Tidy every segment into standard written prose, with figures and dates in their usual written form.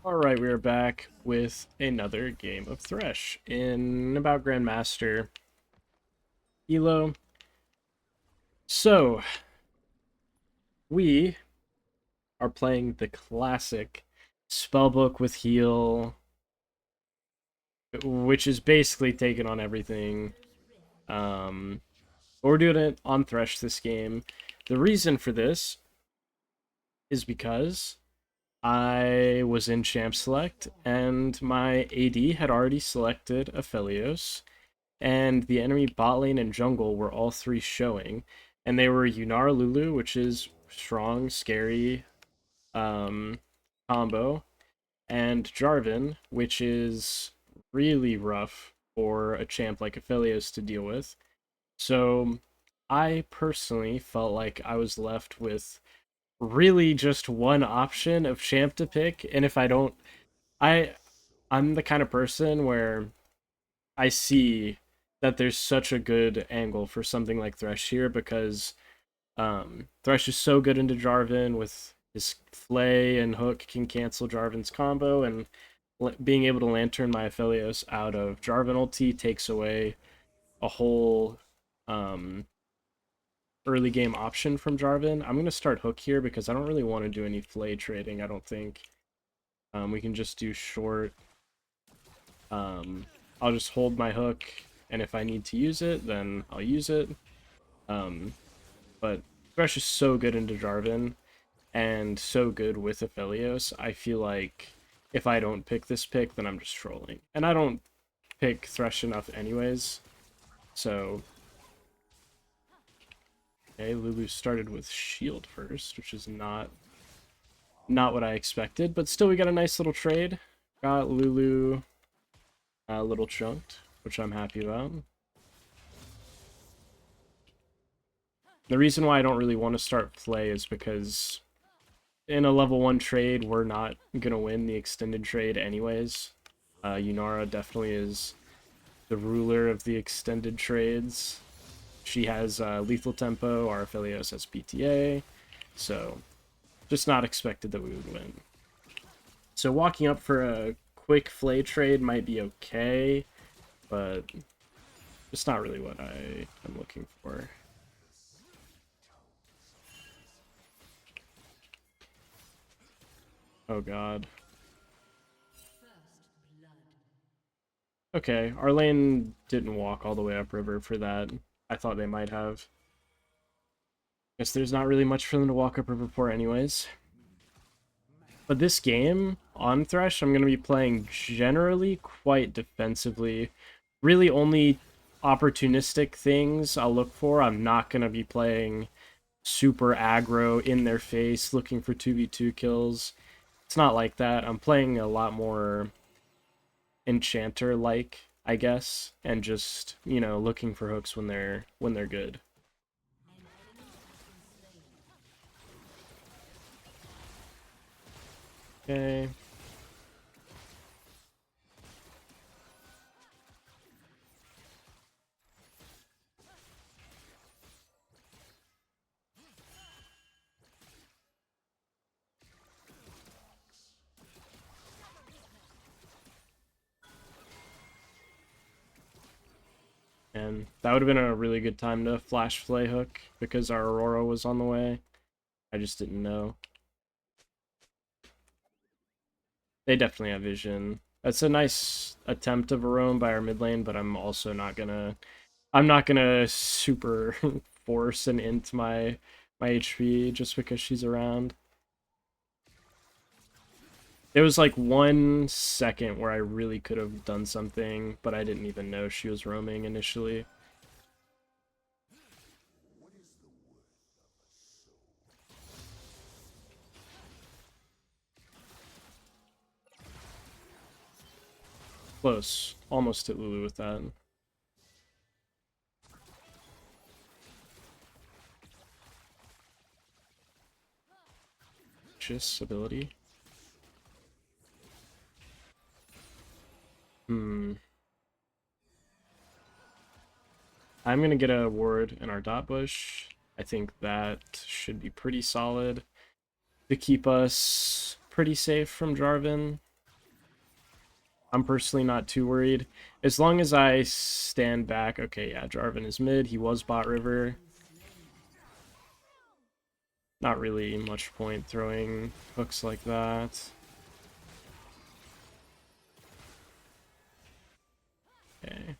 Alright, we are back with another game of Thresh in about Grandmaster Elo. So, we are playing the classic spellbook with heal, which is basically taken on everything. But we're doing it on Thresh this game. The reason for this is because I was in Champ Select and my AD had already selected Aphelios, and the enemy bot lane and jungle were all three showing, and they were Yunara Lulu, which is strong, scary um, combo, and Jarvan, which is really rough for a champ like Aphelios to deal with. So I personally felt like I was left with really just one option of champ to pick, and if I don't, I I'm the kind of person where I see that there's such a good angle for something like Thresh here because Thresh is so good into Jarvan with his Flay and Hook can cancel Jarvan's combo, and being able to Lantern my Aphelios out of Jarvan ulti takes away a whole um, early game option from Jarvan. I'm going to start Hook here because I don't really want to do any Flay trading, I don't think. We can just do short. Um, I'll just hold my hook, and if I need to use it, then I'll use it. Um, but Thresh is so good into Jarvan, and so good with Aphelios. I feel like if I don't pick this pick, then I'm just trolling. And I don't pick Thresh enough anyways, so... Okay, Lulu started with shield first, which is not what I expected, but still we got a nice little trade. Got Lulu a little chunked, which I'm happy about. The reason why I don't really want to start play is because in a level 1 trade, we're not going to win the extended trade anyways. Yunara definitely is the ruler of the extended trades. She has lethal tempo, our Aphelios has PTA, so just not expected that we would win. So walking up for a quick Flay trade might be okay, but it's not really what I am looking for. Oh god. Okay, our lane didn't walk all the way upriver for that. I thought they might have. Guess there's not really much for them to walk upriver for anyways. But this game, on Thresh, I'm going to be playing generally quite defensively. Really only opportunistic things I'll look for. I'm not going to be playing super aggro, in their face, looking for 2v2 kills. It's not like that. I'm playing a lot more enchanter-like, I guess, and just, you know, looking for hooks when they're good. Okay. And that would have been a really good time to flash Flay hook because our Aurora was on the way. I just didn't know. They definitely have vision. That's a nice attempt of a roam by our mid lane, but I'm also not gonna... I'm not gonna super force an int my HP just because she's around. There was like 1 second where I really could have done something, but I didn't even know she was roaming initially. Close. Almost hit Lulu with that. Just ability. I'm gonna get a ward in our dot bush. I think that should be pretty solid to keep us pretty safe from Jarvan. I'm personally not too worried. As long as I stand back. Okay, yeah, Jarvan is mid. He was bot river. Not really much point throwing hooks like that. Okay.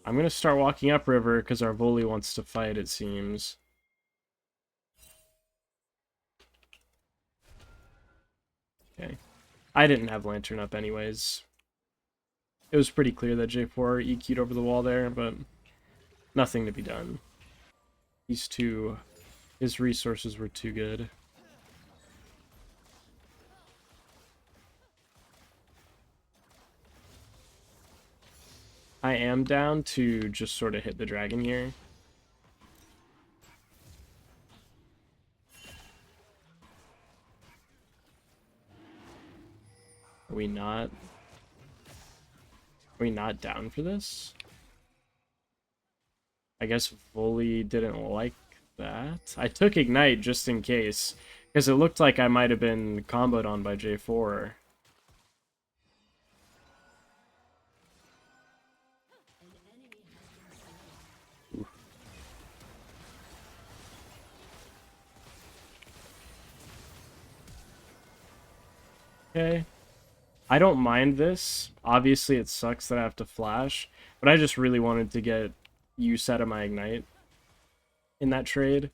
I'm gonna start walking up river because our Voli wants to fight, it seems. Okay. I didn't have Lantern up anyways. It was pretty clear that J4 EQ'd over the wall there, but nothing to be done. These two, his resources were too good. I am down to just sort of hit the dragon here. Are we not? Are we not down for this? I guess Voli didn't like that. I took Ignite just in case, because it looked like I might have been comboed on by J4. Okay. I don't mind this. Obviously, it sucks that I have to flash, but I just really wanted to get use out of my Ignite in that trade.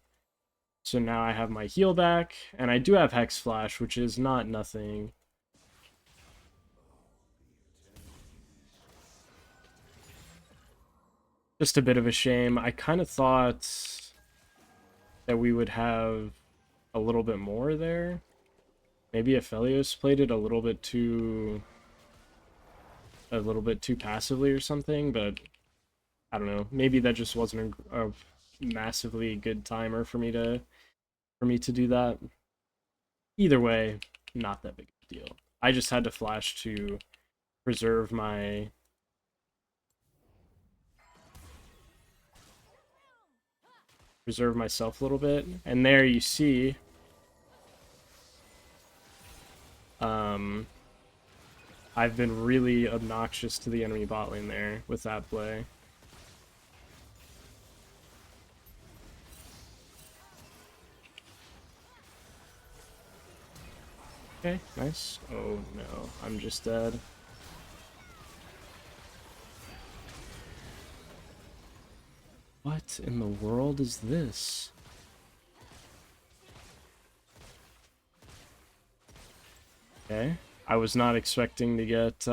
So now I have my heal back, and I do have Hex Flash, which is not nothing. Just a bit of a shame. I kind of thought that we would have a little bit more there. Maybe Aphelios played it a little bit too passively or something, but I don't know. Maybe that just wasn't a massively good timer for me to do that. Either way, not that big of a deal. I just had to flash to preserve my myself a little bit. And there you see I've been really obnoxious to the enemy bot lane there with that play. Okay, nice. Oh no, I'm just dead. What in the world is this? Okay, I was not expecting to get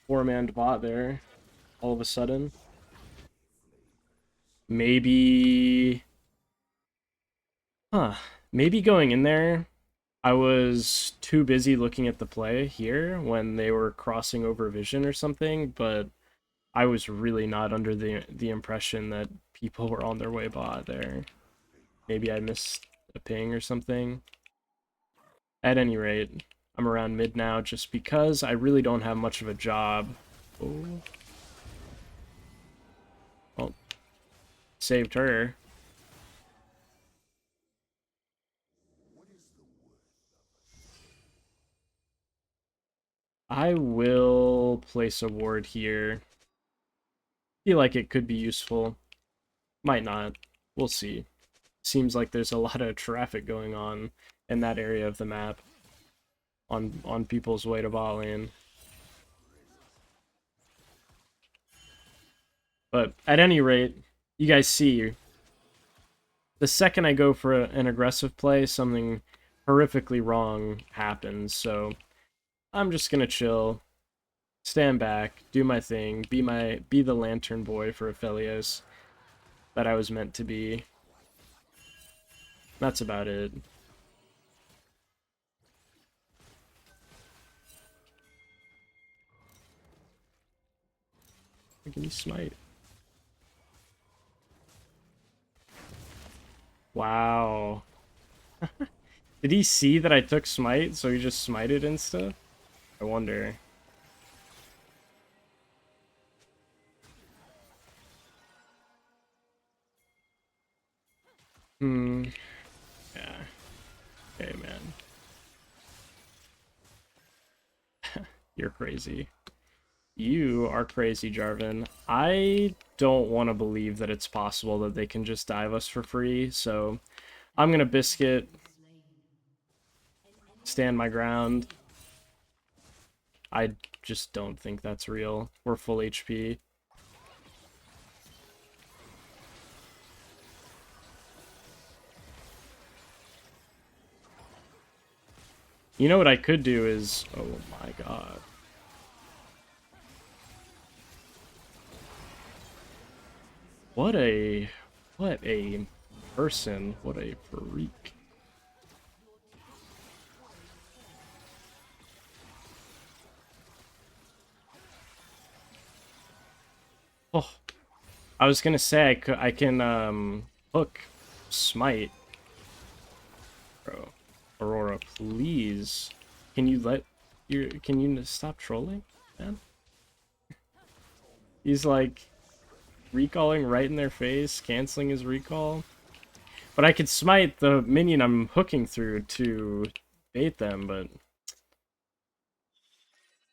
four-man bot there all of a sudden. Maybe... Huh. Maybe going in there, I was too busy looking at the play here when they were crossing over vision or something, but I was really not under the impression that people were on their way bot there. Maybe I missed a ping or something. At any rate, I'm around mid now just because I really don't have much of a job. Oh. Well, saved her. I will place a ward here. Feel like it could be useful. Might not. We'll see. Seems like there's a lot of traffic going on in that area of the map on people's way to bot lane. But at any rate, you guys see, the second I go for an aggressive play, something horrifically wrong happens. So I'm just gonna chill, stand back, do my thing, be the lantern boy for Aphelios that I was meant to be. That's about it. Give me smite. Wow. Did he see that I took smite, so he just smited insta? I wonder. Hmm. Yeah. Okay, man. You're crazy. You are crazy, Jarvan. I don't want to believe that it's possible that they can just dive us for free, so I'm gonna Biscuit, stand my ground. I just don't think that's real. We're full HP. You know what I could do is... Oh my god. What a person. What a freak. Oh, I was gonna say I can hook smite. Bro, Aurora, please. Can you stop trolling, man? He's like recalling right in their face, canceling his recall. But I could smite the minion I'm hooking through to bait them, but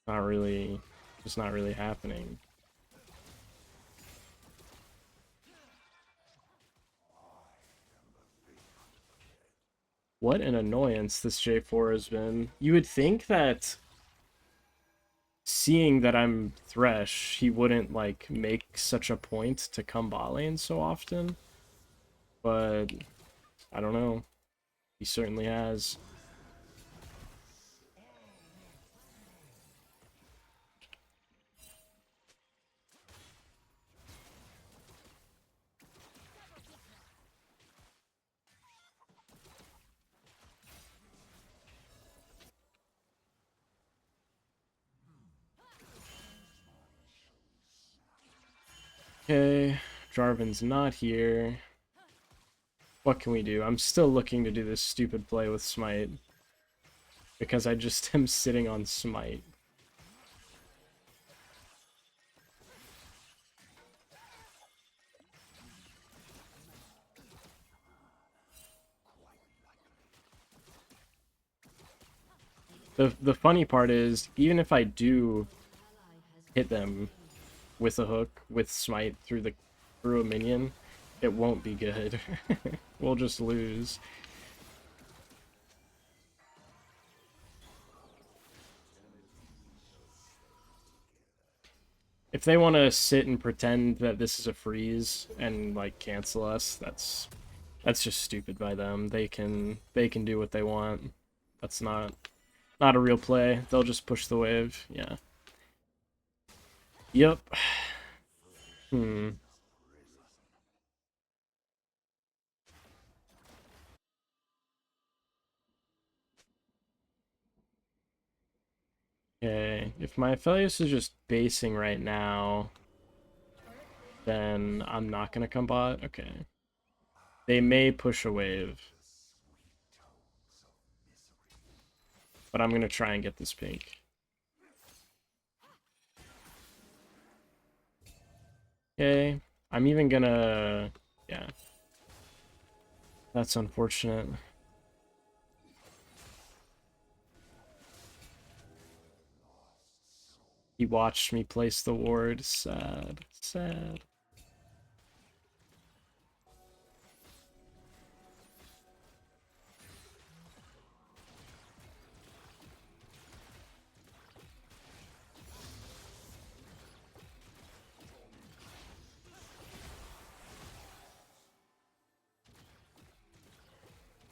not really, just not really happening. What an annoyance this J4 has been. You would think that seeing that I'm Thresh, he wouldn't like make such a point to come bot lane so often. But I don't know. He certainly has. Okay, Jarvan's not here. What can we do? I'm still looking to do this stupid play with Smite. Because I just am sitting on Smite. The funny part is, even if I do hit them with a hook, with Smite through a minion, it won't be good. We'll just lose. If they want to sit and pretend that this is a freeze and like cancel us, that's just stupid by them. They can do what they want. That's not a real play. They'll just push the wave. Yeah. Yep. Hmm. Okay. If my Aphelios is just basing right now, then I'm not gonna come bot. Okay. They may push a wave. But I'm gonna try and get this pink. Okay. I'm even gonna... Yeah. That's unfortunate. He watched me place the ward. Sad. Sad.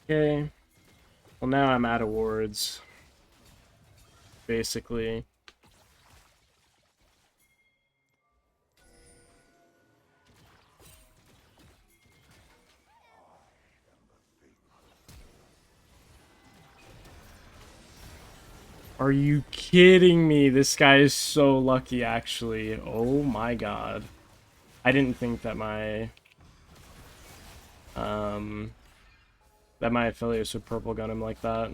Okay. Well, now I'm out of wards. Basically. Are you kidding me? This guy is so lucky, actually. Oh my god. I didn't think that my... that my Aphelios would purple gun him like that.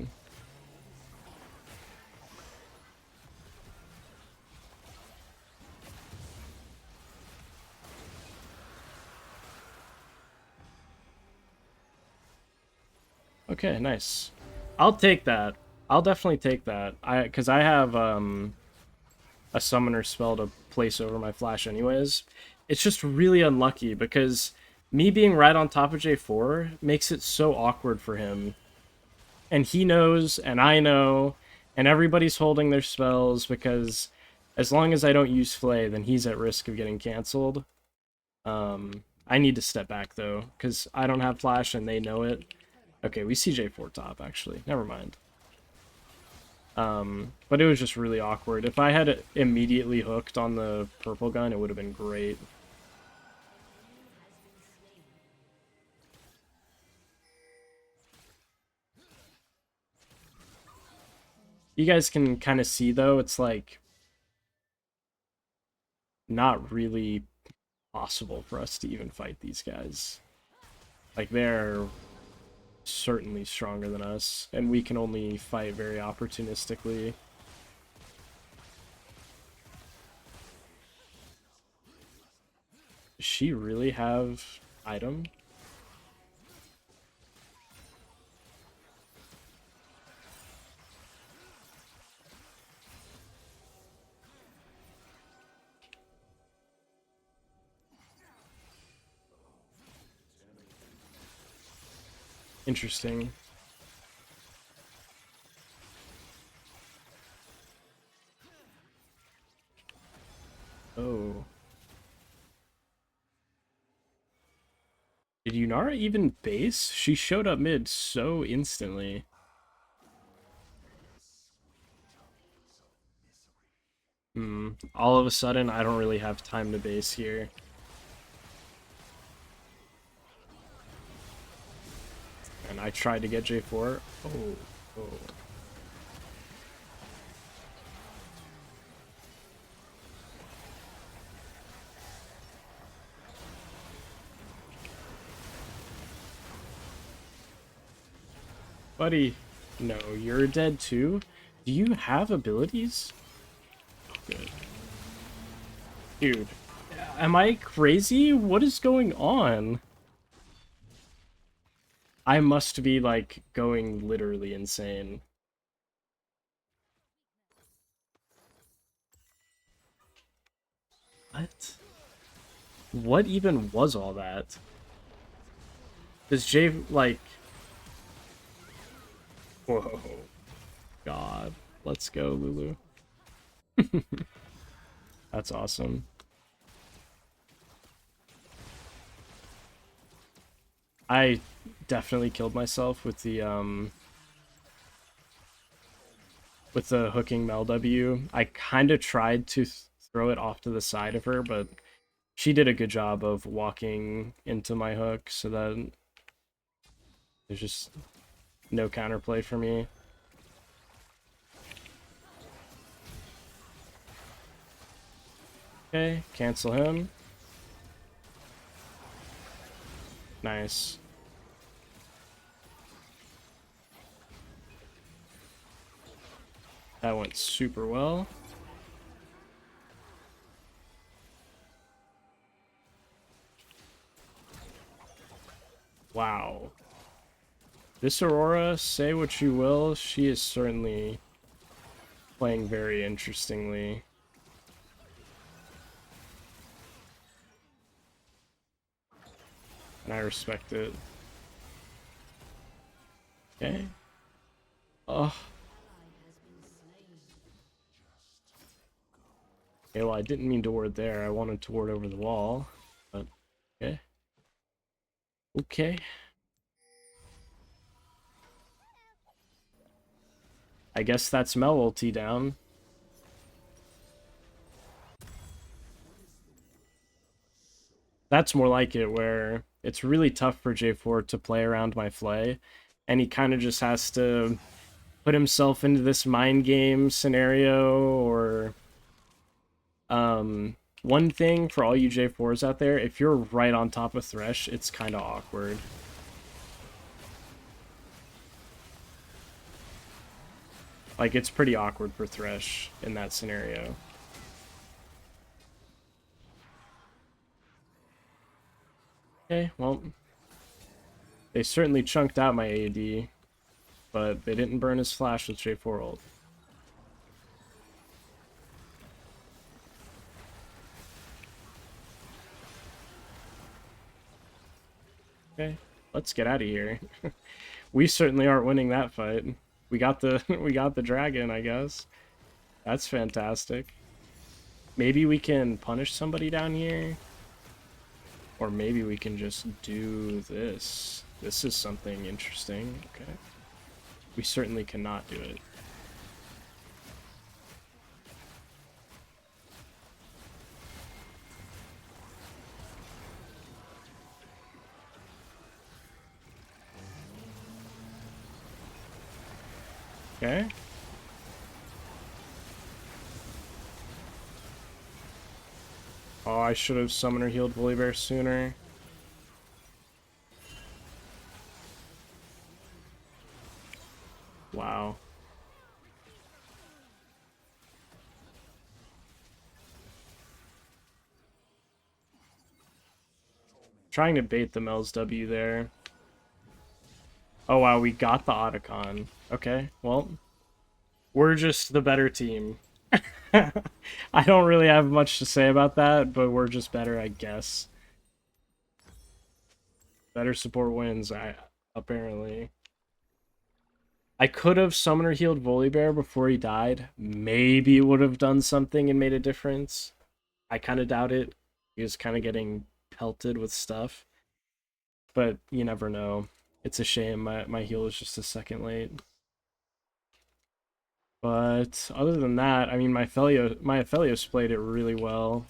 Okay, nice. I'll take that. I'll definitely take that. Because I have a summoner spell to place over my flash anyways. It's just really unlucky because me being right on top of J4 makes it so awkward for him. And he knows, and I know, and everybody's holding their spells because as long as I don't use Flay, then he's at risk of getting canceled. I need to step back though, because I don't have flash and they know it. Okay, we see J4 top actually. Never mind. But it was just really awkward. If I had it immediately hooked on the purple gun, it would have been great. You guys can kind of see though, it's like not really possible for us to even fight these guys. Like they're certainly stronger than us, and we can only fight very opportunistically. Does she really have item? Interesting. Oh. Did Yunara even base? She showed up mid so instantly. All of a sudden, I don't really have time to base here. And I tried to get J4. Oh. Buddy, no, you're dead too? Do you have abilities? Good. Dude, am I crazy? What is going on? I must be, like, going literally insane. What? What even was all that? Does Jay, like... Whoa. God. Let's go, Lulu. That's awesome. I definitely killed myself with the hooking Mel W. I kind of tried to throw it off to the side of her, but she did a good job of walking into my hook so that there's just no counterplay for me. Okay, cancel him. Nice. That went super well. Wow. This Aurora, say what you will, she is certainly playing very interestingly. And I respect it. Okay. Oh. Okay, well, I didn't mean to ward there. I wanted to ward over the wall. But, okay. Okay. I guess that's Mel ulti down. That's more like it, where it's really tough for J4 to play around my Flay, and he kind of just has to put himself into this mind game scenario, or one thing for all you J4s out there, if you're right on top of Thresh, it's kind of awkward. Like, it's pretty awkward for Thresh in that scenario. Okay, well, they certainly chunked out my AD, but they didn't burn his flash with J4 ult. Okay, let's get out of here. We certainly aren't winning that fight. We got the we got the dragon, I guess. That's fantastic. Maybe we can punish somebody down here. Or maybe we can just do this. This is something interesting. Okay. We certainly cannot do it. Okay. Oh, I should have summoner healed Volibear sooner. Wow. Trying to bait the Mel's W there. Oh wow, we got the Otacon. Okay, well, we're just the better team. I don't really have much to say about that, but we're just better, I guess. Better support wins, apparently. I could have summoner healed Volibear before he died. Maybe it would have done something and made a difference. I kind of doubt it. He was kind of getting pelted with stuff. But you never know. It's a shame my heal is just a second late. But other than that, I mean, my Aphelios played it really well.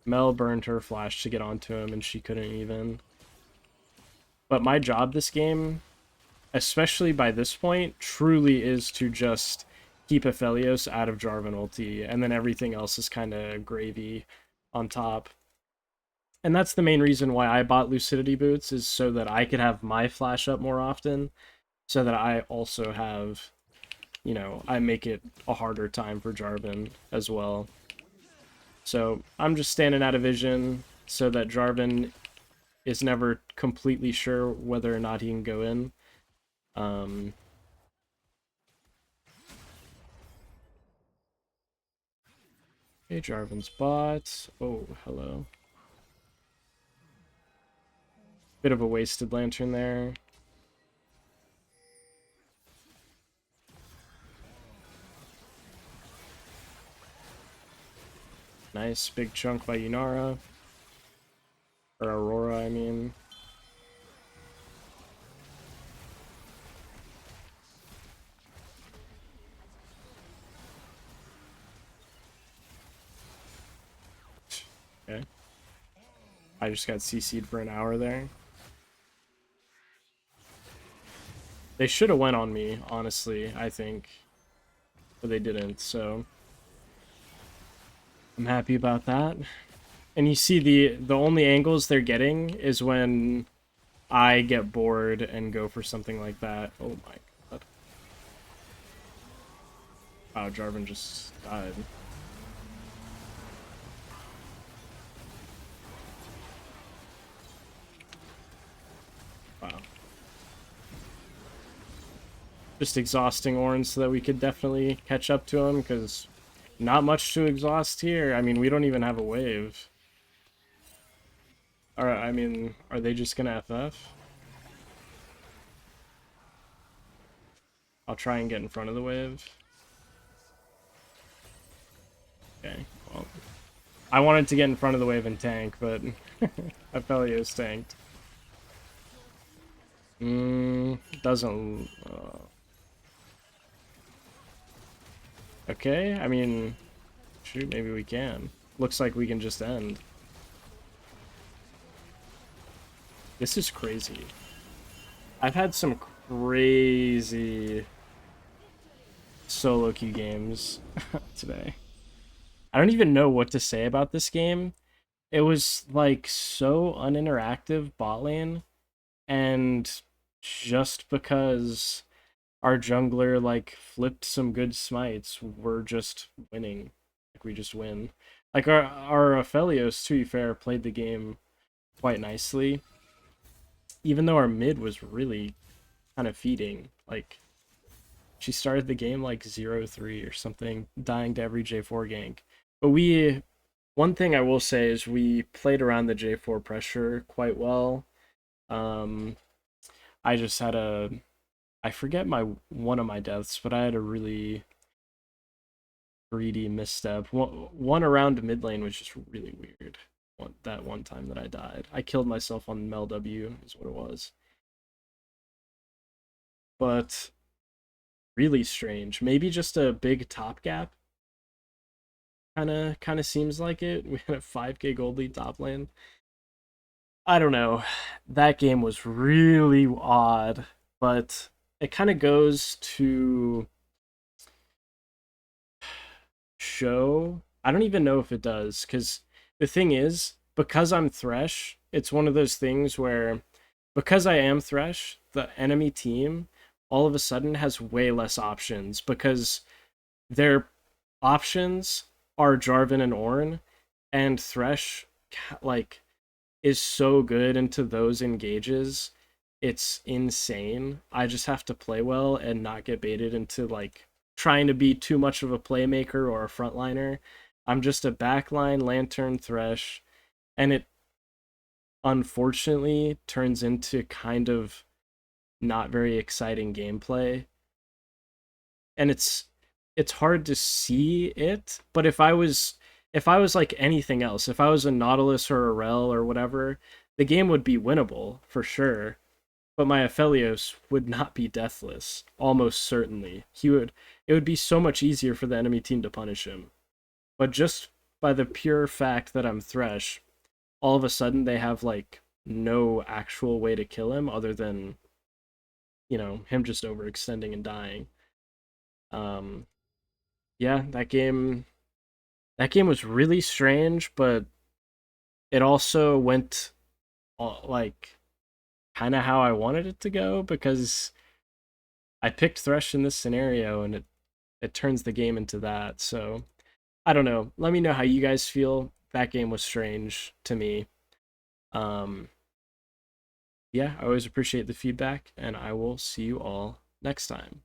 Mel burned her flash to get onto him, and she couldn't even. But my job this game, especially by this point, truly is to just keep Aphelios out of Jarvan ulti, and then everything else is kind of gravy on top. And that's the main reason why I bought Lucidity Boots, is so that I could have my flash up more often, so that I also have, you know, I make it a harder time for Jarvan as well. So I'm just standing out of vision so that Jarvan is never completely sure whether or not he can go in. Okay, Jarvan's bot. Oh, hello. Bit of a wasted lantern there. Nice big chunk by Yunara. Or Aurora, I mean. Okay. I just got CC'd for an hour there. They should have went on me, honestly, I think. But they didn't, so I'm happy about that. And you see the only angles they're getting is when I get bored and go for something like that. Oh my god. Wow, Jarvan just died. Wow. Just exhausting Ornn so that we could definitely catch up to him, because not much to exhaust here. I mean, we don't even have a wave. Alright, I mean, are they just gonna FF? I'll try and get in front of the wave. Okay, well. I wanted to get in front of the wave and tank, but Aphelios tanked. Doesn't... Okay, I mean... Shoot, maybe we can. Looks like we can just end. This is crazy. I've had some crazy solo queue games today. I don't even know what to say about this game. It was like so uninteractive bot lane, and just because our jungler like flipped some good smites, we're just winning. Like we just win. Like our Aphelios, to be fair, played the game quite nicely. Even though our mid was really kind of feeding. Like she started the game like 0-3 or something, dying to every J4 gank. But one thing I will say is we played around the J4 pressure quite well. Um, I just had a I forget my one of my deaths, but I had a really greedy misstep. One around mid lane was just really weird. That one time that I died, I killed myself on Mel W is what it was. But really strange. Maybe just a big top gap. Kind of seems like it. We had a 5K gold lead top lane. I don't know. That game was really odd, but it kind of goes to show. I don't even know if it does, because the thing is, because I'm Thresh, it's one of those things where, because I am Thresh, the enemy team all of a sudden has way less options because their options are Jarvan and Ornn, and Thresh, like, is so good into those engages. It's insane. I just have to play well and not get baited into like trying to be too much of a playmaker or a frontliner. I'm just a backline lantern Thresh, and it unfortunately turns into kind of not very exciting gameplay. And it's hard to see it, but if I was like anything else, if I was a Nautilus or a Rel or whatever, the game would be winnable for sure. But my Aphelios would not be deathless, almost certainly. It would be so much easier for the enemy team to punish him. But just by the pure fact that I'm Thresh, all of a sudden they have like no actual way to kill him other than, him just overextending and dying. Um yeah, that game was really strange, but it also went like kind of how I wanted it to go because I picked Thresh in this scenario and it turns the game into that. So I don't know. Let me know how you guys feel. That game was strange to me. Um, yeah, I always appreciate the feedback, and I will see you all next time.